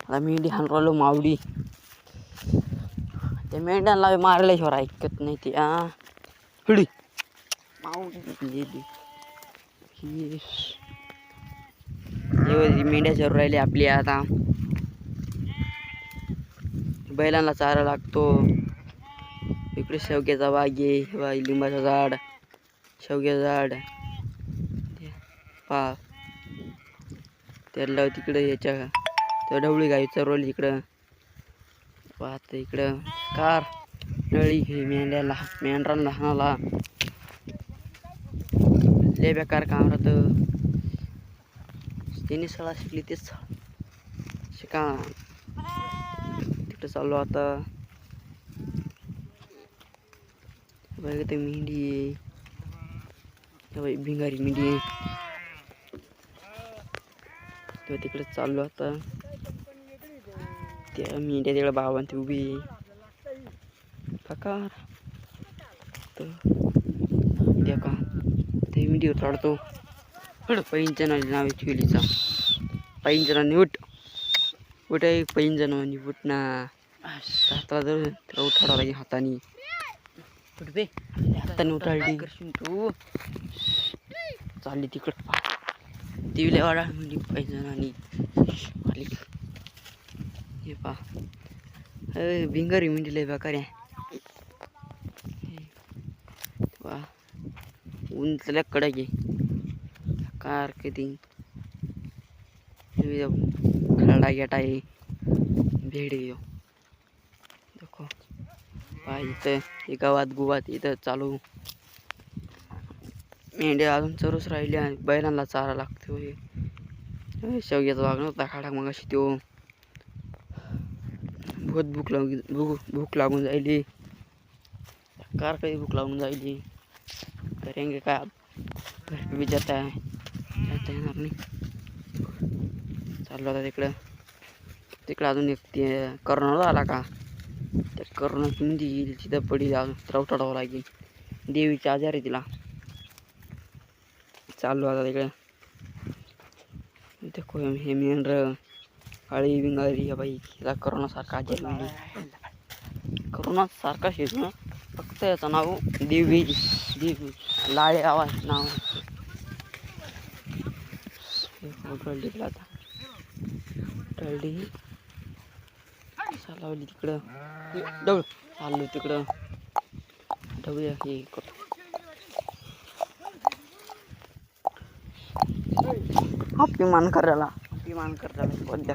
आता मेंढी हाण राहिलो मावडी. ते मेंढ्यांना मारल्याशिवाय ऐकत नाही ते. हिडी मावडी मेंढ्या चरू राहिले आपली. आता बैलांना चारा लागतो. इकडे शेवग्याचा बाग आहे, लिंबाचं झाड, शेवग्याचं झाड पा त्याला तिकडे याच्या त्या ढवळी गाई चरवली इकडं. पाहत इकडं कार नळी हे मेंढरांना हाणाला लय बेकार काम राहतं. त्यांनी सळा शिकली तेच शिका. तिकडं चाललो आता. बघा ते मेंढी आहे, भिंगारी मेंढी आहे. तेव्हा तिकडे चाललो आता. त्या मेंढ्या तिकडे बाबां ती उभी फकार त्या का ते मेंढीवर चढतो. पैंजणाची नाव आहे ठेवलीचा. पैंजणाने उठ उठ पैंजणाने उठ ना. हाताला जर त्याला उठाडा लागेल हाताने. उठबे हाताने उठाडली तू चालली तिकडं. दिवल्या वाडा म्हणजे पैंजणाने आली. हे पा भिंगारी म्हणजे लय बेकार आहे. वा उंचल्या कडक आहे कार कधी खरडा गेटा आहे भेड आहे. देखो पा इथं हे गावात गुवात इथं चालू मेंढ्या अजून चरूच राहिल्या. बैलांना चारा लागतो. शेवग्याचा भाग नव्हता खाडा मग अशी तो बहुत भूक लागून जायली. कार कधी भूक लागून जायली करेंगे काय घर भी जाता येणार नाही. चाललो आता तिकडं अजून एक ते करोना आला का त्या करोनाची म्हणजे तिथं पडी अजून उठाडावं लागेल. देवीचा आजार आहे तिला. चाललो आता तिकडे. देखो हे मेंढर काळी बिंगारी या बाई हिला करोना सारखा आजार म्हणजे करोना सारखा शेत ना. फक्त याचं नाव देवी लाळे आवाज नाव टळली. आता टळली चालवली तिकडं डवळ चाललो तिकडं ढवळ्या हे करतो. अभिमान करायला कोणत्या